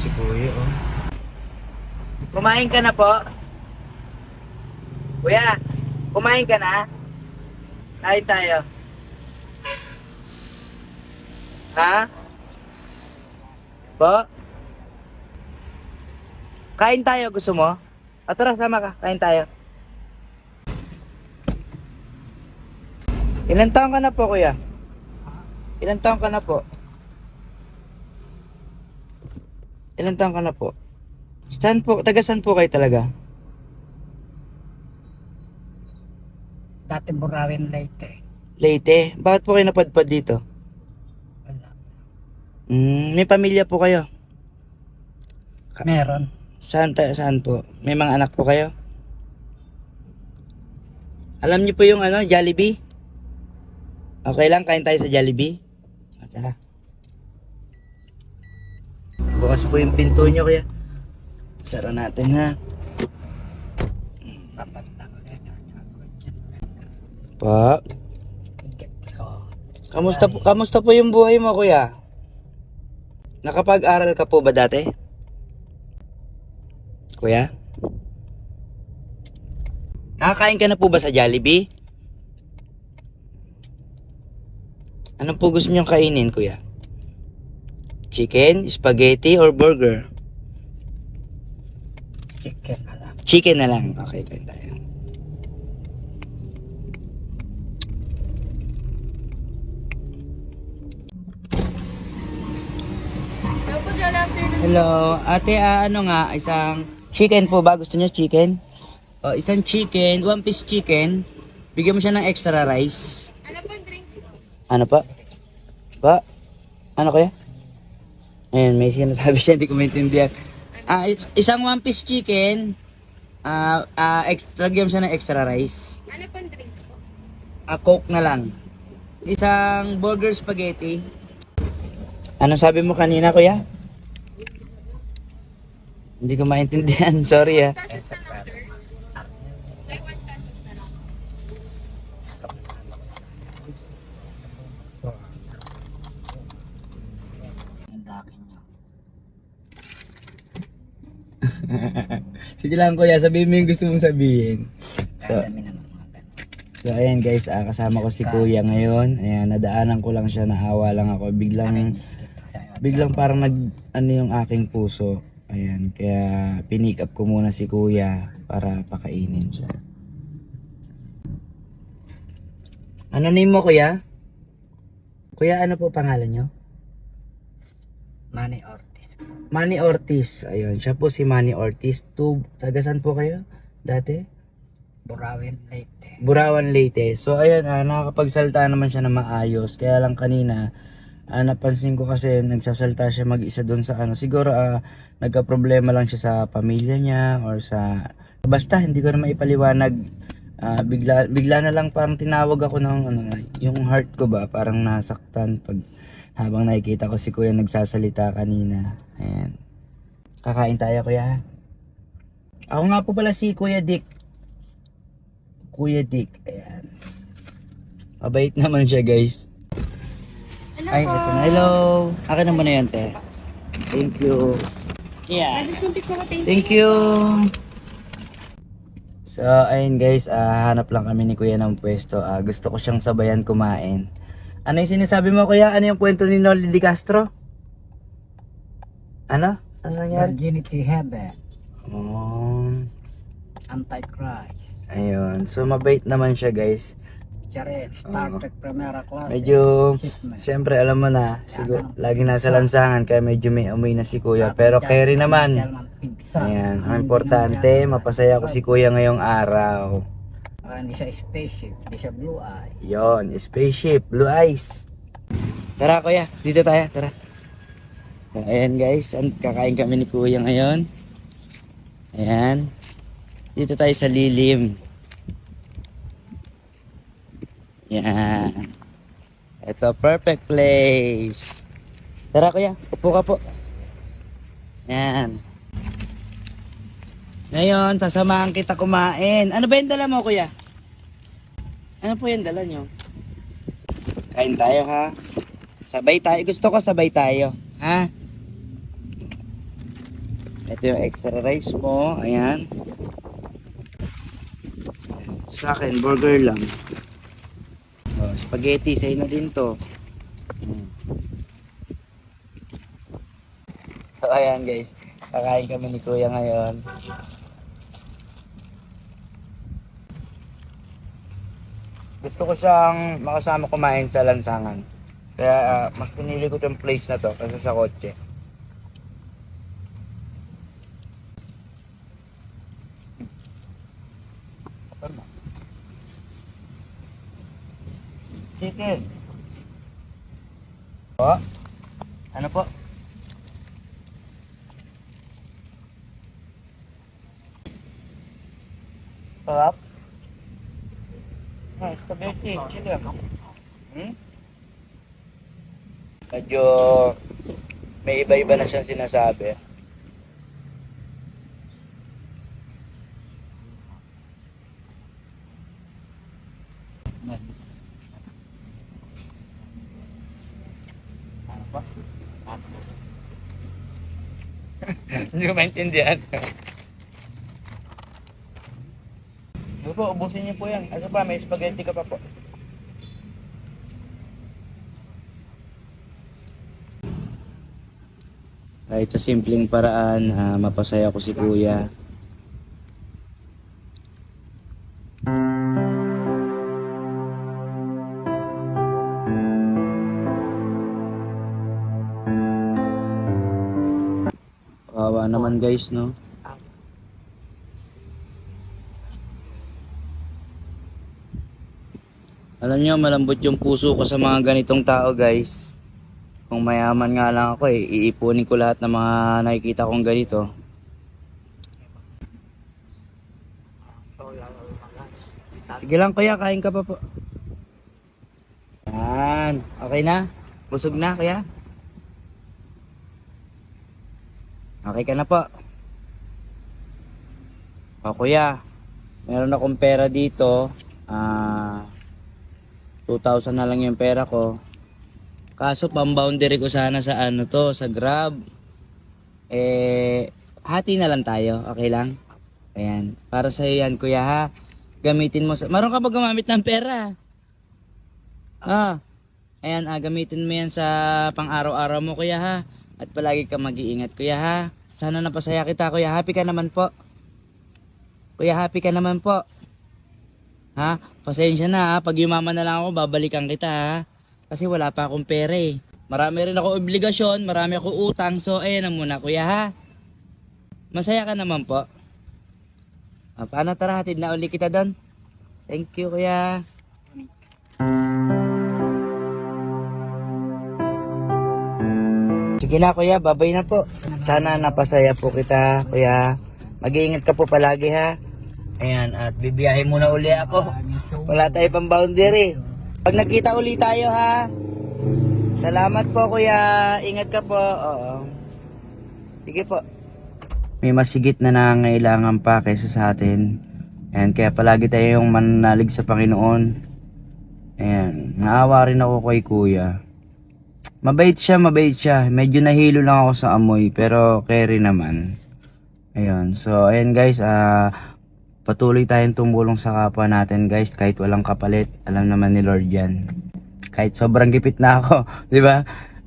si kuya, oh. Kumain ka na po? Kuya, kumain ka na? Kain tayo. Ha? Po? Kain tayo, gusto mo? O tara, sama ka. Kain tayo. Ilan taon ka na po, kuya? Ilan taon ka na po? Ilan taon ka na po? Saan po? Taga saan po kayo talaga? Dati Burawin Leyte. Leyte? Bakit po kayo napadpad dito? Wala. May pamilya po kayo? Meron. Saan po? May mga anak po kayo? Alam niyo po yung ano, Jollibee? Okay lang, kain tayo sa Jollibee? O, tara. Bukas po yung pinto niyo, kuya. Sara natin, ha? Pa? Kamusta po yung buhay mo, kuya? Nakapag-aral ka po ba dati? Kuya? Nakakain ka na po ba sa Jollibee? Ano po gusto niyong kainin, kuya? Chicken, spaghetti, or burger? Chicken na lang. Chicken na lang. Okay, kain tayo. Hello, ate, ano nga, isang chicken po ba? Gusto niyo chicken? O, isang chicken, one piece chicken. Bigyan mo siya ng extra rice. Ano pong drinks po? Ano pa? Pa? Ano kaya? Ayun, may sinasabi siya, hindi ko maintindihan. Isang one piece chicken, lagyan mo siya ng extra rice. Ano pong drinks po? Coke na lang. Isang burger spaghetti. Ano sabi mo kanina, kuya? Hindi ko maintindihan, sorry ah. Pesos na lang, sir. May 1 pesos na lang. Ang laki niyo. Sige lang kuya, sabihin mo yung gusto mong sabihin. So, Dami na ng mga ganun. so ayan guys, kasama ko si kuya ngayon. Ayan, nadaanan ko lang siya, naawa lang ako. Biglang parang ano yung aking puso. Ayan, kaya pinick up ko muna si kuya para pakainin siya. Ano name mo kuya? Kuya, ano po pangalan nyo? Manny Ortiz. Manny Ortiz. Ayun, siya po si Manny Ortiz. Taga saan po kayo dati? Burawin Leyte. Burawan, Leyte. So ayun, nakakapagsalta naman siya na maayos. Kaya lang kanina, napansin ko kasi nagsasalta siya mag-isa doon sa ano. Siguro nagka-problema lang siya sa pamilya niya or sa... Basta hindi ko na maipaliwanag. Bigla na lang parang tinawag ako ng yung heart ko ba, parang nasaktan pag habang nakikita ko si kuya nagsasalita kanina. Ayan. Kakain tayo, kuya. Ako nga po pala si Kuya Dick. Kuya Dick. Ayan. Mabait naman siya, guys. Hello Ay, po. ito na. Hello. Akin naman na yan, te. Thank you. Yeah. Nag-kumpit ko ko, Thank you. So, ayun guys, hanap lang kami ni kuya ng pwesto. Gusto ko siyang sabayan kumain. Ano yung sinasabi mo, kuya? Ano yung kwento ni Noli Di Castro? Ano? Ano nangyari? Virginity Heaven. Antichrist. Ayun. So, mabait naman siya, guys. Siya rin. Star Trek Primera Class. Medyo, Hitman. siyempre, alam mo na, siguro, lagi nasa lansangan, kaya medyo may amoy na si kuya. Pero carry naman. Ayan, ang importante, mapasaya ko si kuya ngayong araw. Hindi siya spaceship. Hindi siya blue eye. Yon, spaceship, blue eyes. Tara kuya, dito tayo, tara. So, ayan guys, kakain kami ni kuya ngayon. Ayan. Dito tayo sa lilim. Yan. Ito, perfect place. Tara kuya, upo ka po. Yan. Ngayon, sasamahan kita kumain. Ano ba yung dala mo, kuya? Ano po yung dala nyo? Kain tayo, ha? Sabay tayo. Gusto ko sabay tayo. Ha? Ito yung extra rice mo. Ayan. Sa akin, burger lang. Oh, spaghetti, sa'yo na din to. So, ayan guys. Kakain kami ni Kuya ngayon. Gusto ko siyang makasama kumain sa lansangan. Kaya mas pinili ko itong place na to kasi sa kotse. Chicken. Po? Ano po? Sarap? Spaghetti, chicken. Medyo may iba-iba na siyang sinasabi. Ano pa? Hindi ko maintindihan. Ano po, ubusin niyo po yan. Ano pa, may spaghetti ka pa po. Kahit sa simpleng paraan, mapasaya ko si Kuya. Kawawa naman guys, no? Alam niyo, malambot yung puso ko sa mga ganitong tao guys. Kung mayaman nga lang ako iipunin ko lahat ng mga nakikita kong ganito. Sige lang kuya, kain ka pa po. Yan, okay na? Busog na kuya? Okay ka na po? O kuya, meron akong pera dito. 2,000 na lang yung pera ko. Kaso pang-boundary ko sana sa ano to, sa Grab. Hati na lang tayo, okay lang? Ayan, para sa iyo yan kuya ha. Gamitin mo sa... Maroon ka ba gumamit ng pera? Ayan, gamitin mo yan sa pang-araw-araw mo kuya ha. At palagi ka mag-iingat kuya ha. Sana napasaya kita kuya. Happy ka naman po. Kuya, happy ka naman po. Ha? Pasensya na ha. Pag yumaman na lang ako, babalikan kita ha. Kasi wala pa akong pera eh. Marami rin ako obligasyon, marami ako utang. So, ayan na muna kuya ha. Masaya ka naman po. Paano, tara, hatid na uli kita doon. Thank you kuya. Sige na kuya, babay na po. Sana napasaya po kita kuya. Mag-iingat ka po palagi ha. Ayan, at bibiyahe muna uli ako. Wala tayo pang boundary. Pag nagkita uli tayo ha. Salamat po kuya. Ingat ka po. Oo. Sige po. May masigit na nangangailangan pa kaysa sa atin. Ayan, kaya palagi tayo yung mananalig sa Panginoon. Ayan, naawa rin ako kay kuya. Mabait siya, mabait siya. Medyo nahilo lang ako sa amoy, pero carry naman. Ayun, so ayan guys, patuloy tayong tumulong sa kapwa natin guys, kahit walang kapalit. Alam naman ni Lord yan. Kahit sobrang gipit na ako, di ba?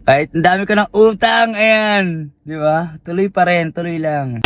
Kahit ang dami ko ng utang, ayan, di ba? Tuloy pa rin, tuloy lang.